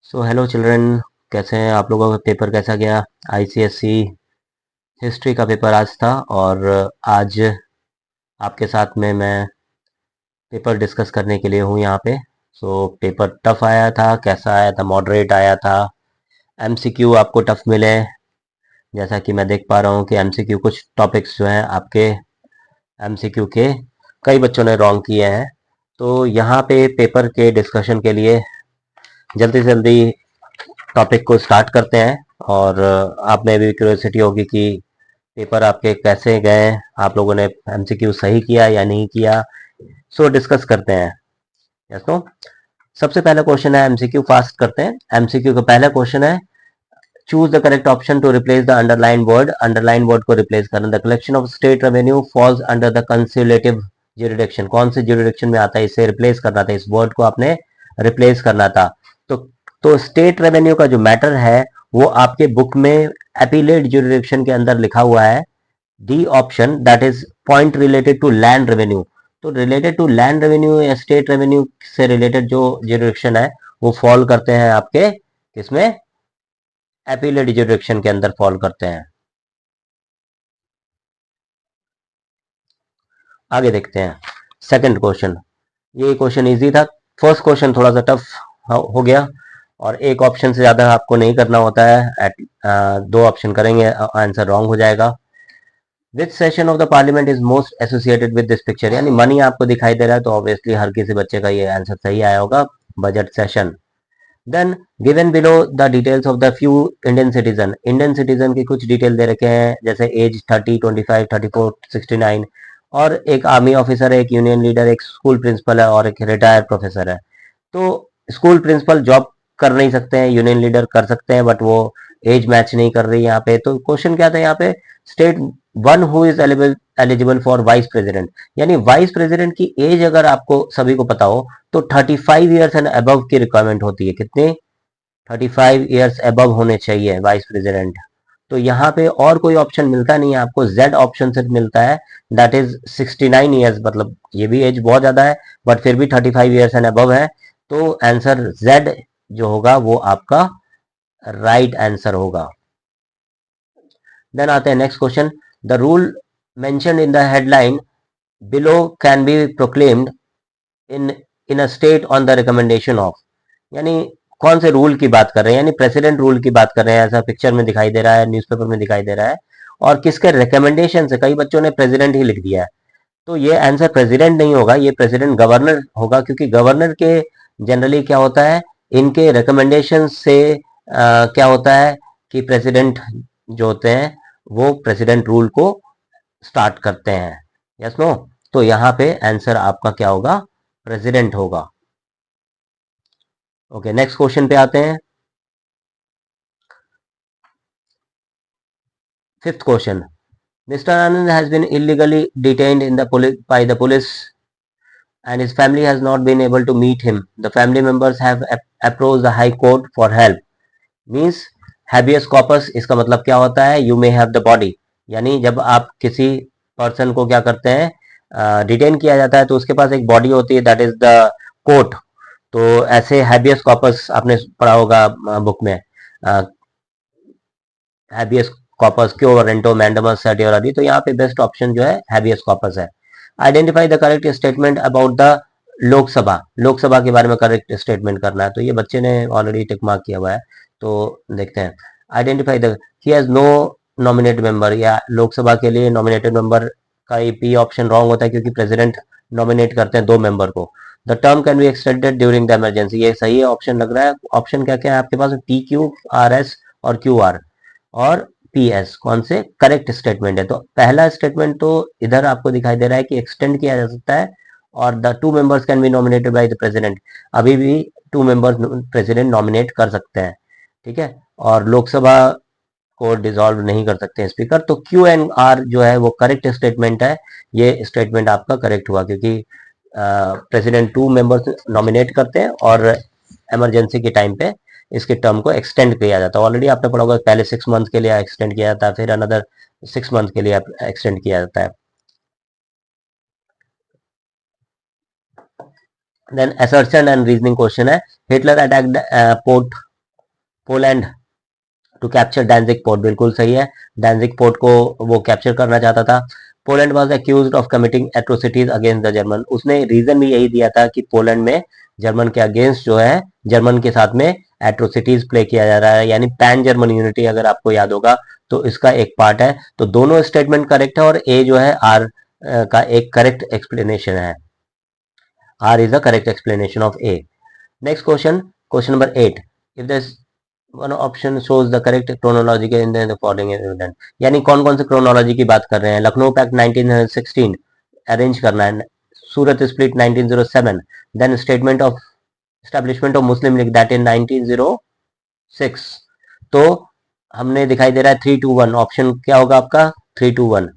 So hello children, कैसे हैं आप लोगों का? पेपर कैसा गया? आईसीएसई हिस्ट्री का पेपर आज था और आज आपके साथ में मैं पेपर डिस्कस करने के लिए हूँ यहाँ पे। सो पेपर टफ आया था, कैसा आया था? मॉडरेट आया था? एमसीक्यू आपको टफ मिले? जैसा कि मैं देख पा रहा हूँ कि एमसीक्यू कुछ टॉपिक्स जो हैं आपके एमसीक्यू के कई बच्चों ने रॉन्ग किए हैं। तो यहाँ पे पेपर के डिस्कशन के लिए जल्दी से जल्दी टॉपिक को स्टार्ट करते हैं। और आप में भी क्यूरियोसिटी होगी कि पेपर आपके कैसे गए, आप लोगों ने एमसीक्यू सही किया या नहीं किया। सो डिस्कस करते हैं। Yes no. सबसे पहला क्वेश्चन है, एमसीक्यू फास्ट करते हैं। एमसीक्यू का पहला क्वेश्चन है, choose the correct option to replace the underline word को रिप्लेस करना। The collection of state revenue falls under the consolidative jurisdiction. कौन से ज्यूरिडिक्शन में आता है? इसे रिप्लेस करना था, इस वर्ड को आपने रिप्लेस करना था। तो स्टेट रेवेन्यू का जो मैटर है वो आपके बुक में एपीलेट ज्यूरिडिक्शन के अंदर लिखा हुआ है, D option, that is point related to land revenue. तो रिलेटेड टू लैंड रेवेन्यू या स्टेट रेवेन्यू से रिलेटेड जो ज्यूरिडिक्शन है वो फॉल करते हैं आपके किसमें? एपीलेट ज्यूरिडिक्शन के अंदर फॉल करते हैं। आगे देखते हैं सेकंड क्वेश्चन। ये क्वेश्चन इजी था। फर्स्ट क्वेश्चन थोड़ा सा टफ हो गया और एक ऑप्शन से ज्यादा आपको नहीं करना होता है। दो ऑप्शन करेंगे, आंसर रॉन्ग हो जाएगा। विच session of the parliament is most associated with this picture? यानी मनी आपको दिखाई दे रहा है तो ऑब्वियसली हर किसी बच्चे का ये आंसर सही आया होगा, budget session. Then given below the details of the few Indian citizen. Indian citizen की कुछ डिटेल दे रखे हैं, जैसे एज 30, 25, 34, 69, और एक आर्मी ऑफिसर है, एक यूनियन लीडर, एक स्कूल प्रिंसिपल है और एक रिटायर्ड प्रोफेसर है। तो स्कूल प्रिंसिपल जॉब कर नहीं सकते हैं, यूनियन लीडर कर सकते हैं, बट वो एज मैच नहीं कर रही यहाँ पे। तो क्वेश्चन क्या था यहाँ पे? State one who is eligible for vice president. यानी वाइस प्रेसिडेंट की एज अगर आपको सभी को पता हो तो 35 ईयर्स एंड अबव की रिक्वायरमेंट होती है। कितने? 35 ईयर्स अबव होने चाहिए वाइस प्रेसिडेंट। तो यहाँ पे और कोई ऑप्शन मिलता नहीं है आपको, जेड ऑप्शन सिर्फ मिलता है, दैट इज 69 ईयर्स। मतलब ये भी एज बहुत ज्यादा है बट फिर भी 35 ईयर्स एंड अबव है। तो आंसर जेड जो होगा वो आपका राइट आंसर होगा। देन आते हैं next question. The rule mention in the headline below can be proclaimed in in a state on the recommendation of. यानी कौन से रूल की बात कर रहे हैं? यानी प्रेसिडेंट रूल की बात कर रहे हैं, ऐसा पिक्चर में दिखाई दे रहा है, न्यूज़पेपर में दिखाई दे रहा है। और किसके रिकमेंडेशन से? कई बच्चों ने प्रेसिडेंट ही लिख दिया है। तो ये आंसर प्रेसिडेंट नहीं होगा, ये प्रेसिडेंट गवर्नर होगा, क्योंकि गवर्नर के जनरली क्या होता है, इनके रिकमेंडेशन से क्या होता है कि प्रेसिडेंट जो होते हैं वो प्रेसिडेंट रूल को स्टार्ट करते हैं। Yes no. तो यहाँ पे आंसर आपका क्या होगा? प्रेसिडेंट होगा। ओके, नेक्स्ट क्वेश्चन पे आते हैं। Fifth question. Mr. Anand has been illegally detained in the by the police and his family has not been able to meet him. The family members have approached the High Court for help. Means habeas corpus, इसका मतलब क्या होता है? You may have the body। यानी जब आप किसी person को क्या करते हैं, डिटेन किया जाता है तो उसके पास एक बॉडी होती है, दैट इज द कोर्ट। तो ऐसे हैबियस कॉर्पस आपने पढ़ा होगा बुक में, हैबियस कॉर्पस, क्यो रेंटो मैंडमस सर्टियोरारी। तो यहाँ पे बेस्ट ऑप्शन जो है हैबियस कॉर्पस है। Identify the correct statement about the Lok Sabha. Lok Sabha के बारे में करेक्ट स्टेटमेंट करना है, तो ये बच्चे ने ऑलरेडी टिक मार्क किया हुआ है। तो देखते हैं। Identify the, he has no nominate member. या लोकसभा के लिए नॉमिनेटेड मेंबर का ये पी ऑप्शन रॉन्ग होता है, क्योंकि प्रेसिडेंट नॉमिनेट करते हैं 2 मेंबर को। The term can be extended during the emergency, ये सही है ऑप्शन लग रहा है। ऑप्शन क्या क्या है आपके पास? पी क्यू आर एस और क्यू आर और पी एस कौन से करेक्ट स्टेटमेंट है? तो पहला स्टेटमेंट तो इधर आपको दिखाई दे रहा है कि एक्सटेंड किया जा सकता है, और the 2 members can be nominated by the president. अभी भी 2 मेंबर्स प्रेसिडेंट नॉमिनेट कर सकते हैं, ठीक है। और लोकसभा को डिसॉल्व नहीं कर सकते स्पीकर। तो क्यू एंड आर जो है वो करेक्ट स्टेटमेंट है। ये स्टेटमेंट आपका करेक्ट हुआ, क्योंकि प्रेसिडेंट 2 मेंबर्स नॉमिनेट करते हैं और इमरजेंसी के टाइम पे इसके टर्म को एक्सटेंड किया जाता है। ऑलरेडी आपने पढ़ा होगा, पहले 6 मंथ के लिए एक्सटेंड किया जाता है, फिर अनदर 6 मंथ के लिए एक्सटेंड किया जाता है। Then assertion and reasoning question है। Hitler attacked port Poland to capture Danzig port, बिल्कुल सही है, डैनजिग पोर्ट को वो कैप्चर करना चाहता था। Poland was accused of committing atrocities against the German, उसने रीजन भी यही दिया था कि पोलैंड में जर्मन के अगेंस्ट जो है, जर्मन के साथ में एट्रोसिटीज प्ले किया जा रहा है, यानी पैन जर्मन यूनिटी अगर आपको याद होगा तो इसका एक पार्ट है। तो दोनों स्टेटमेंट करेक्ट है और ए जो है आर का एक करेक्ट एक्सप्लेनेशन है, R is the correct explanation of A. Next question, question number 8, if this one option shows the correct chronology in the following event, यानी कौन कौन से क्रोनोलॉजी की बात कर रहे हैं। लखनऊ पैक्ट 1916 अरेंज करना है, Surat split 1907, then statement of establishment of Muslim League that in 1906। तो हमने दिखाई दे रहा है 321, ऑप्शन क्या होगा आपका 321।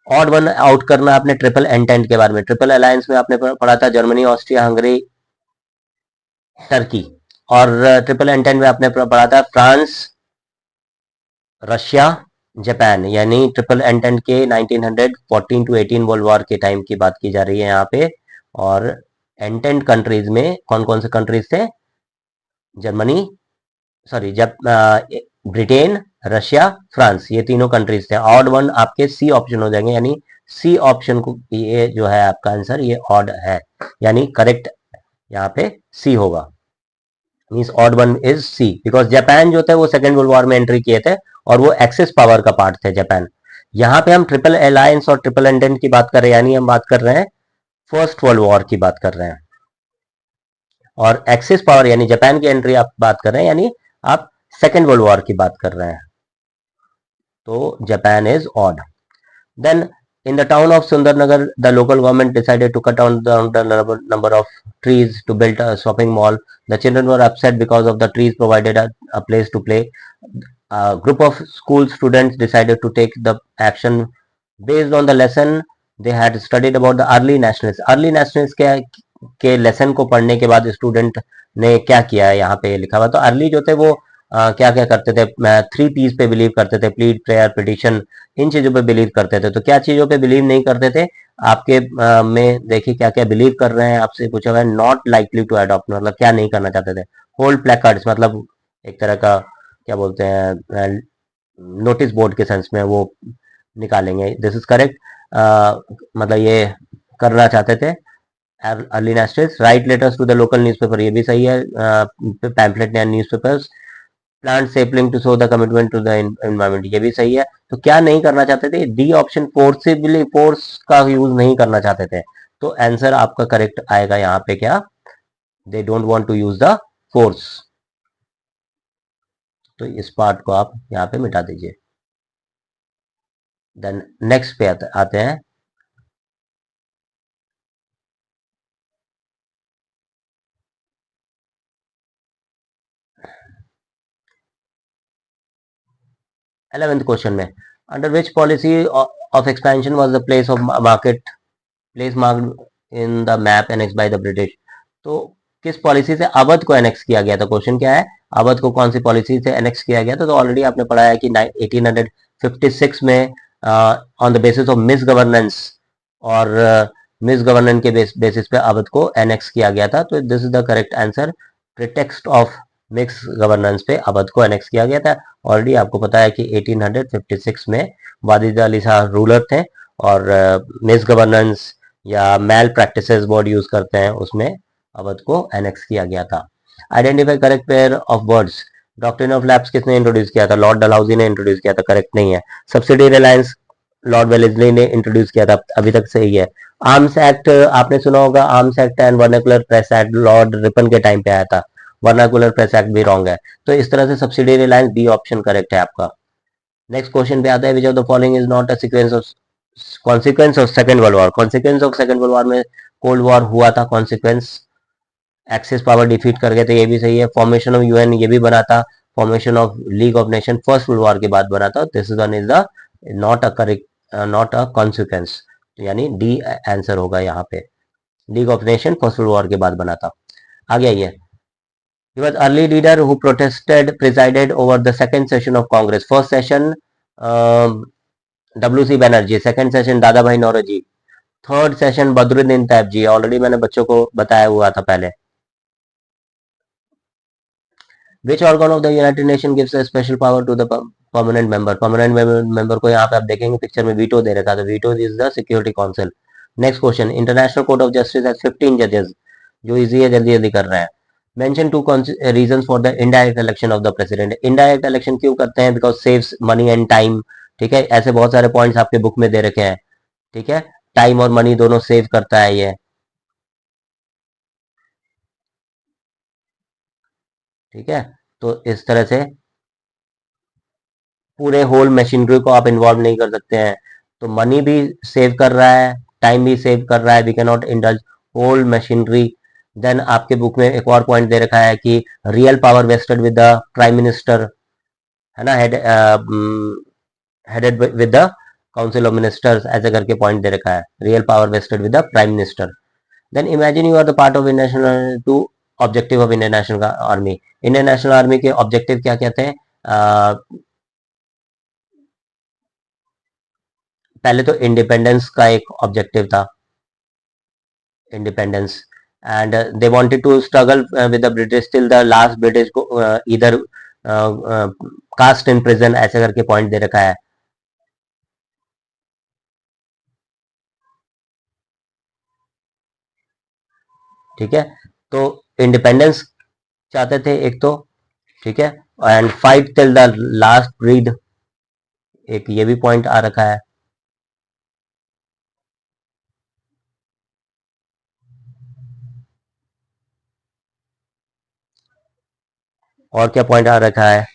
ऑड वन आउट करना आपने ट्रिपल एंटेंट के बारे में, ट्रिपल अलायंस में आपने पढ़ा था जर्मनी, ऑस्ट्रिया, हंगरी, टर्की, और ट्रिपल एंटेंट में आपने पढ़ा था फ्रांस, रशिया, जापान, यानी ट्रिपल एंटेंट के 1914 टू 18 वर्ल्ड वॉर के टाइम की बात की जा रही है यहाँ पे। और एंटेंट कंट्रीज में कौन कौन से कंट्रीज थे, जर्मनी, सॉरी जब ब्रिटेन, रशिया, फ्रांस, ये तीनों कंट्रीज थे। ऑड वन आपके सी ऑप्शन हो जाएंगे, यानी सी ऑप्शन को, ये जो है आपका आंसर ये ऑड है, यानी करेक्ट यहाँ पे सी होगा, means odd one is C, because Japan जो थे वो सेकेंड वर्ल्ड वॉर में एंट्री किए थे और वो एक्सिस पावर का पार्ट थे जापान। यहाँ पे हम ट्रिपल अलायंस और ट्रिपल एंटेंट की बात कर रहे हैं, यानी हम बात कर रहे हैं फर्स्ट वर्ल्ड वॉर की बात कर रहे हैं, और एक्सिस पावर यानी जापान की एंट्री आप बात कर रहे हैं, यानी आप सेकेंड वर्ल्ड वॉर की बात कर रहे हैं, तो Japan is odd. Then in the town of Sundarnagar, the local government decided to cut down the number of trees to build a shopping mall. The children were upset because of the trees provided a place to play. A group of school students decided to take the action based on the lesson they had studied about the early nationalists. Early nationalists के lesson को पढ़ने के बाद student ने क्या किया है, यहाँ पे लिखा हुआ। तो अर्ली जो थे वो क्या क्या करते थे, 3 P's पे बिलीव करते थे, प्लीड, प्रेयर, पिटिशन, इन चीजों पे बिलीव करते थे। तो क्या चीजों पे बिलीव नहीं करते थे आपके में देखिए क्या क्या बिलीव कर रहे हैं, आपसे पूछा हुआ है। नॉट लाइकली टू अडॉप्ट, मतलब क्या नहीं करना चाहते थे। होल्ड प्लेकार्ड्स, मतलब एक तरह का क्या बोलते हैं, नोटिस बोर्ड के सेंस में वो निकालेंगे, दिस इज करेक्ट, मतलब ये करना चाहते थे early nationalist. Write letters to the local newspaper, ये भी सही है, पैम्पलेट या newspapers. Plant sapling to show the commitment to the environment, ये भी सही है। तो क्या नहीं करना चाहते थे, डी ऑप्शन, फोर्सिबली, फोर्स का यूज नहीं करना चाहते थे। तो आंसर आपका करेक्ट आएगा यहाँ पे क्या, they don't want to use the force, तो इस पार्ट को आप यहाँ पे मिटा दीजिए। देन नेक्स्ट पे आते हैं। इलेवेंथ क्वेश्चन में, under which policy of expansion was the place of market place marked in the map annex by the British. तो किस पॉलिसी से अवध को एनेक्स किया गया था, क्वेश्चन क्या है, अवध को कौन सी पॉलिसी से एनेक्स किया गया था। तो ऑलरेडी आपने पढ़ा है कि 1856 में on the basis of miss governance, और मिस गवर्नेंस के बेसिस पे अवध को एनेक्स किया गया था। तो this is the correct answer, pretext of mix governance पे अवध को एनेक्स किया गया था। ऑलरेडी आपको पता है कि 1856 में वादिद अली शाह रूलर थे, और मिस गवर्नेंस या मेल प्रैक्टिसेस वर्ड यूज करते हैं, उसमें अवध को एनेक्स किया गया था। Identify correct pair of words, doctrine of lapse किसने इंट्रोड्यूस किया था, लॉर्ड डलहौजी ने इंट्रोड्यूस किया था, करेक्ट नहीं है। सब्सिडी रिलायंस लॉर्ड वेलेस्ली ने इंट्रोड्यूस किया था, अभी तक सही है। आर्म्स एक्ट आपने सुना होगा, arms act and vernacular press act Lord Ripon के टाइम पे आया था, वर्नाकुलर प्रेस एक्ट भी रॉन्ग है। तो इस तरह से subsidiary alliance B option correct है आपका। नेक्स्ट क्वेश्चन पे आता है, which of the following is not a sequence of consequence of second world war. Consequence of second world war में कोल्ड वॉर हुआ था, कॉन्सिक्वेंस एक्सिस पावर डिफीट कर गए थे, ये भी सही है। फॉर्मेशन ऑफ यूएन, ये भी बना था। Formation of league of nation first world war के बाद बना था, this one is the not a correct, not a consequence, यानी डी आंसर होगा यहाँ पे। League of nation first world war के बाद बना था। आगे आइए, he was early leader who protested presided over the second session of congress, first session WC Banerjee, second session Dadabhai Naoroji, third session Badruddin Tyabji, already मैंने बच्चों को बताया हुआ था पहले। Which organ of the United Nation gives a special power to the permanent member, permanent member को यहाँ पे आप देखेंगे पिक्चर में वीटो दे रखा है, तो veto is the security council. Next question, international court of justice has 15 जजेस, जो इजी है, जल्दी जल्दी कर रहे हैं। Mention two reasons for the indirect election of the president, indirect election क्यों करते हैं, because saves money and time. ठीक है, ऐसे बहुत सारे पॉइंट्स आपके बुक में दे रखे हैं। ठीक है, टाइम और मनी दोनों सेव करता है ये। ठीक है, तो इस तरह से पूरे होल मशीनरी को आप इन्वॉल्व नहीं कर सकते हैं, तो मनी भी सेव कर रहा है, टाइम भी सेव कर रहा है, we can not indulge whole machinery. Then आपके बुक में एक और पॉइंट दे रखा है कि real power vested with the prime minister, है ना, headed with the council of ministers, ऐसे करके पॉइंट दे रखा है, real power vested with the prime minister. Then imagine you are the part of Indian national to objective of Indian national army, Indian national army के objective क्या कहते हैं? पहले तो इंडिपेंडेंस का एक ऑब्जेक्टिव था, independence, and they wanted to struggle with the British till the last British को इधर कास्ट इन प्रिजन, ऐसे करके पॉइंट दे रखा है। ठीक है, तो इंडिपेंडेंस चाहते थे एक तो, ठीक है, and fight till the last breed, एक ये भी पॉइंट आ रखा है। और क्या पॉइंट आ रखा है,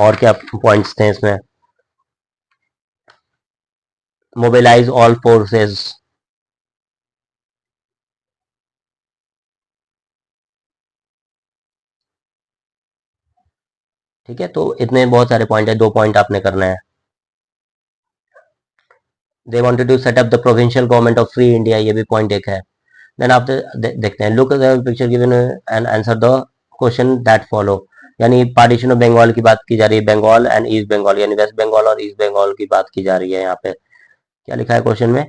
और क्या पॉइंट्स थे इसमें? मोबिलाइज ऑल फोर्सेस, ठीक है, तो इतने बहुत सारे पॉइंट है, 2 पॉइंट आपने करना है। They wanted to set up the provincial government of free India, ये भी पॉइंट एक है। देन आप देखते हैं, look at the picture given and answer the question that follow, यानी पार्टीशन ऑफ बंगाल की बात की जा रही है, बंगाल एंड ईस्ट बंगाल, यानी वेस्ट बंगाल और ईस्ट बंगाल की बात की जा रही है। यहाँ पे क्या लिखा है क्वेश्चन में,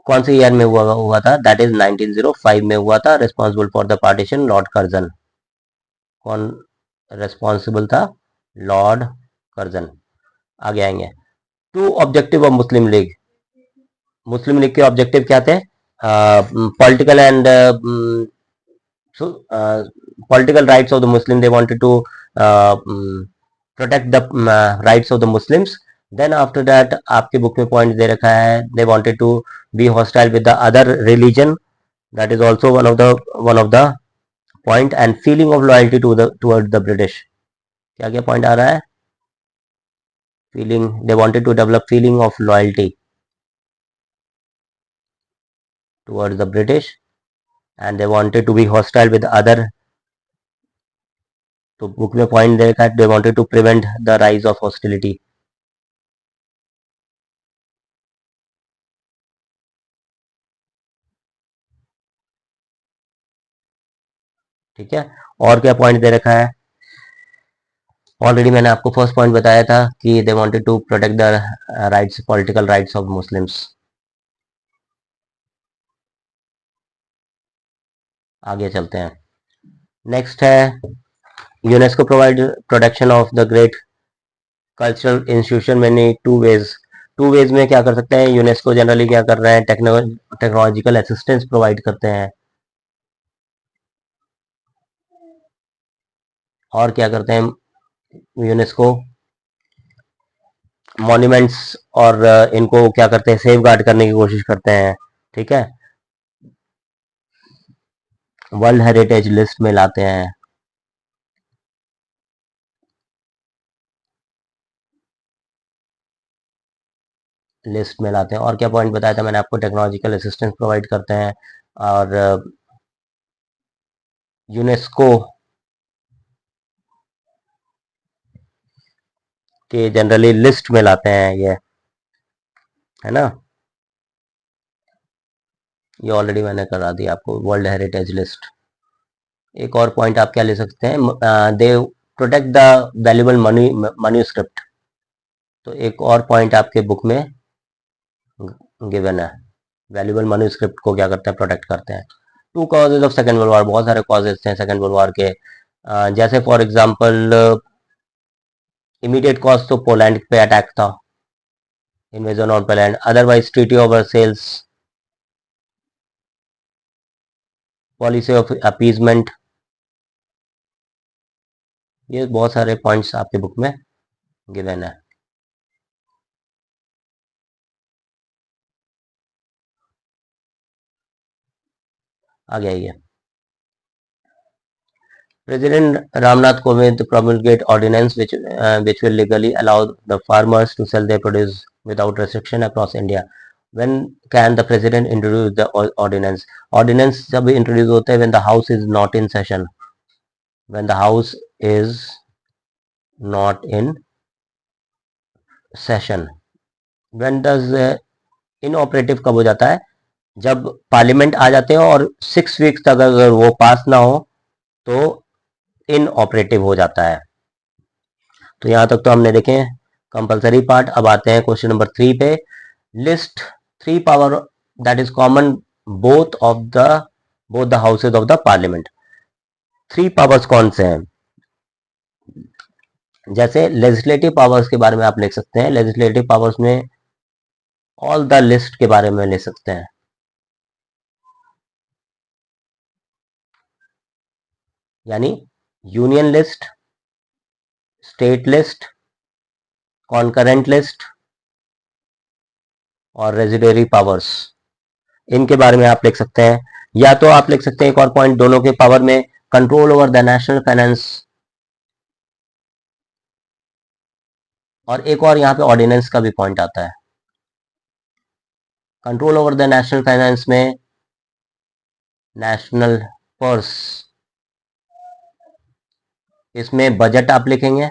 कौन से ईयर में हुआ था? दैट इज 1905 में हुआ था। Responsible for the partition Lord Curzon, कौन रेस्पॉन्सिबल था? Lord Curzon. आगे आएंगे, two objective of Muslim League, Muslim League के ऑब्जेक्टिव क्या थे? Political and political rights of the Muslim, they wanted to protect the rights of the Muslims. Then after that आपके book में point दे रखा है, they wanted to be hostile with the other religion, that is also one of the point, and feeling of loyalty to the towards the British, क्या क्या point आ रहा है? feeling, they wanted to develop feeling of loyalty towards the British, and they wanted to be hostile with other, तो book में point दे रखा है, they wanted to prevent the rise of hostility। ठीक है, और क्या पॉइंट दे रखा है? ऑलरेडी मैंने आपको फर्स्ट पॉइंट बताया था कि they wanted to protect the rights, political rights of Muslims. आगे चलते हैं, नेक्स्ट है UNESCO provide protection of the great cultural institution many two ways, two ways में क्या कर सकते हैं? यूनेस्को जनरली क्या कर रहे हैं? टेक्नोलॉजिकल असिस्टेंस प्रोवाइड करते हैं, और क्या करते हैं यूनेस्को? मॉन्यूमेंट्स और इनको क्या करते हैं? सेफ गार्ड करने की कोशिश करते हैं। ठीक है, वर्ल्ड हेरिटेज लिस्ट में लाते हैं। लिस्ट में लाते हैं, और क्या पॉइंट बताया था मैंने आपको? टेक्नोलॉजिकल असिस्टेंस प्रोवाइड करते हैं, और यूनेस्को के जनरली लिस्ट में लाते हैं ये, है ना, ये ऑलरेडी मैंने करा दिया आपको, वर्ल्ड हेरिटेज लिस्ट। एक और पॉइंट आप क्या ले सकते हैं? They protect the valuable money, तो एक और पॉइंट आपके बुक में गिवन है, वैल्यूबल मनी को क्या करते हैं? प्रोटेक्ट करते हैं। Two causes of second world war, बहुत सारे कॉजेज थे सेकेंड वर्ल्ड वॉर के, जैसे फॉर एग्जांपल इमीडिएट कॉज तो पोलैंड पे अटैक था, invasion on Poland, otherwise treaty of Versailles, policy of appeasement, ये बहुत सारे पॉइंट्स आपके बुक में गिवन है। आगे आइए। President Ramnath Kovind promulgate ordinance which will legally allow the farmers to sell their produce without restriction across India. When can the president introduce the ordinance? Ordinance जब introduce होता है when the house is not in session. When the house is not in session. When does inoperative कब हो जाता है? जब parliament आ जाते हैं और 6 वीक्स तक अगर वो पास ना हो तो इनऑपरेटिव हो जाता है। तो यहां तक तो हमने देखे कंपलसरी पार्ट। अब आते हैं क्वेश्चन नंबर 3 पे। List 3 power that is common both the houses of the parliament. 3 powers कौन से हैं? जैसे लेजिस्लेटिव पावर्स के बारे में आप लिख सकते हैं, लेजिस्लेटिव पावर्स में ऑल द लिस्ट के बारे में लिख सकते हैं। यानी union list, state list, concurrent list और रेजिडरी पावर्स, इनके बारे में आप लिख सकते हैं। या तो आप लिख सकते हैं एक और पॉइंट दोनों के पावर में, control over the national finance, और एक और यहाँ पे ऑर्डिनेंस का भी पॉइंट आता है। Control over the national finance में नेशनल पर्स, इसमें बजट आप लिखेंगे।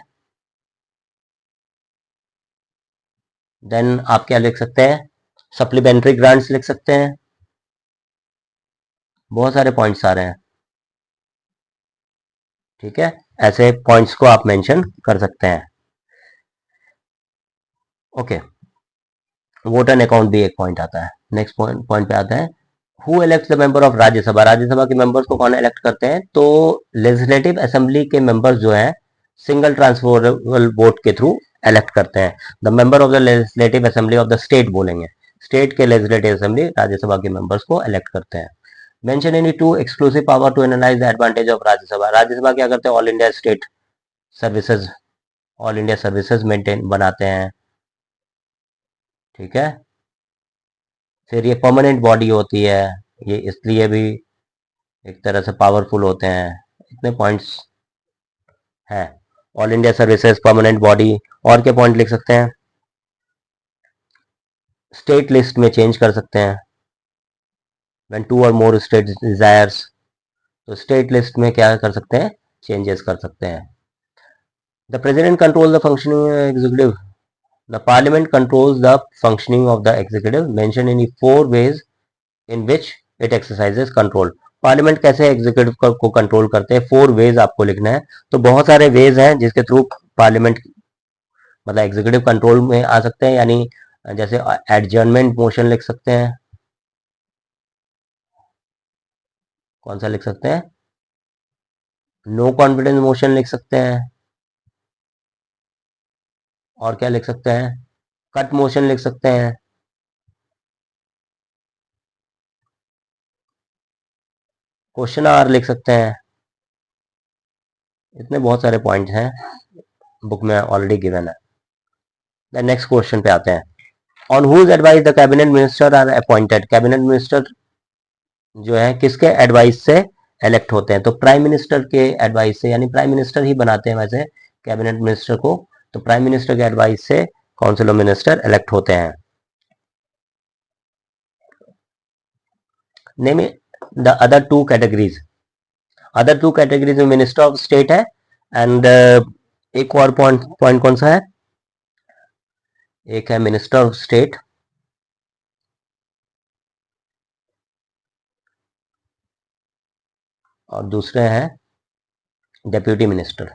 देन आप क्या लिख सकते हैं? सप्लीमेंट्री ग्रांट्स लिख सकते हैं। बहुत सारे पॉइंट्स आ रहे हैं, ठीक है। ऐसे पॉइंट्स को आप मेंशन कर सकते हैं। ओके, वोट एंड अकाउंट भी एक पॉइंट आता है। नेक्स्ट पॉइंट पे आता है, who elect the member of Rajya Sabha. Rajya Sabha के मेंबर्स को कौन इलेक्ट करते हैं? तो लेजिस्लेटिव असेंबली के मेंबर्स जो हैं सिंगल ट्रांसफरेबल वोट के थ्रू इलेक्ट करते हैं। The member of the legislative assembly of the state बोलेंगे, स्टेट के लेजिस्लेटिव असेंबली राज्यसभा के मेंबर्स को इलेक्ट करते हैं। Mention any two exclusive power to analyse the advantage of Rajya Sabha. Rajya Sabha क्या करते हैं? All India state services, all India services maintain बनाते हैं, ठीक है। फिर ये परमानेंट बॉडी होती है, ये इसलिए भी एक तरह से पावरफुल होते हैं। इतने पॉइंट्स हैं, all India services, permanent body. और क्या पॉइंट लिख सकते हैं? स्टेट लिस्ट में चेंज कर सकते हैं, when 2 or more state desires, तो स्टेट लिस्ट में क्या कर सकते हैं? चेंजेस कर सकते हैं। The president control the functioning executive. The parliament controls the functioning of the executive, mention in 4 ways in which it exercises control. Parliament कैसे एग्जीक्यूटिव को कंट्रोल करते हैं? 4 ways आपको लिखना है। तो बहुत सारे वेज हैं जिसके थ्रू पार्लियामेंट मतलब एग्जीक्यूटिव कंट्रोल में आ सकते हैं। यानी जैसे एडजर्नमेंट मोशन लिख सकते हैं। कौन सा लिख सकते हैं? नो कॉन्फिडेंस मोशन लिख सकते हैं। और क्या लिख सकते हैं? कट मोशन लिख सकते हैं। क्वेश्चन आर लिख सकते हैं। इतने बहुत सारे पॉइंट्स हैं, बुक में ऑलरेडी गिवन है। द नेक्स्ट क्वेश्चन पे आते हैं। On whose advice the cabinet minister are appointed. Cabinet minister जो है किसके एडवाइस से इलेक्ट होते हैं? तो प्राइम मिनिस्टर के एडवाइस से, यानी प्राइम मिनिस्टर ही बनाते हैं वैसे कैबिनेट मिनिस्टर को। तो प्राइम मिनिस्टर के एडवाइस से काउंसिल ऑफ मिनिस्टर इलेक्ट होते हैं। Name the other two categories. Other two categories में मिनिस्टर ऑफ स्टेट है, एंड एक और पॉइंट कौन सा है? एक है मिनिस्टर ऑफ स्टेट, और दूसरे हैं डेप्यूटी मिनिस्टर।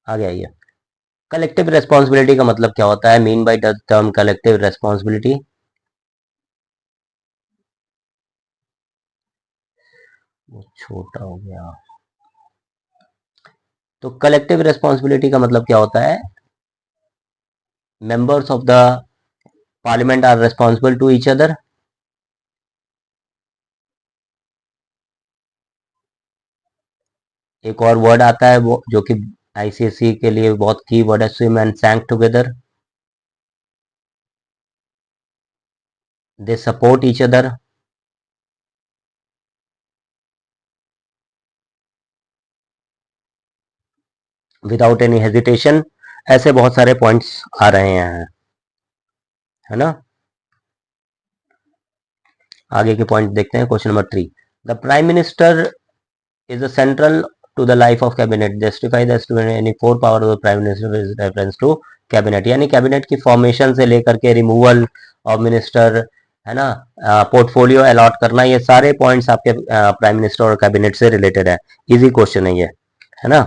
आगे आइए, कलेक्टिव रेस्पॉन्सिबिलिटी का मतलब क्या होता है, mean by the term collective responsibility. वो छोटा हो गया। तो कलेक्टिव रेस्पॉन्सिबिलिटी का मतलब क्या होता है, members of the parliament are responsible to each other. एक और वर्ड आता है वो जो कि आईसीएसई के लिए बहुत की वर्ड है, swim and sink together, they support each other. Without any hesitation, ऐसे बहुत सारे पॉइंट्स आ रहे हैं, है ना। आगे के पॉइंट देखते हैं। Question number 3, the prime minister is a central to the life of cabinet, justify the estimate any four power of the prime minister with reference to cabinet। यानी कैबिनेट की फॉर्मेशन से लेकर के रिमूवल ऑफ मिनिस्टर, है ना, portfolio allot करना, ये सारे पॉइंट्स आपके प्राइम मिनिस्टर और कैबिनेट से रिलेटेड है। इजी क्वेश्चन है ये, है ना।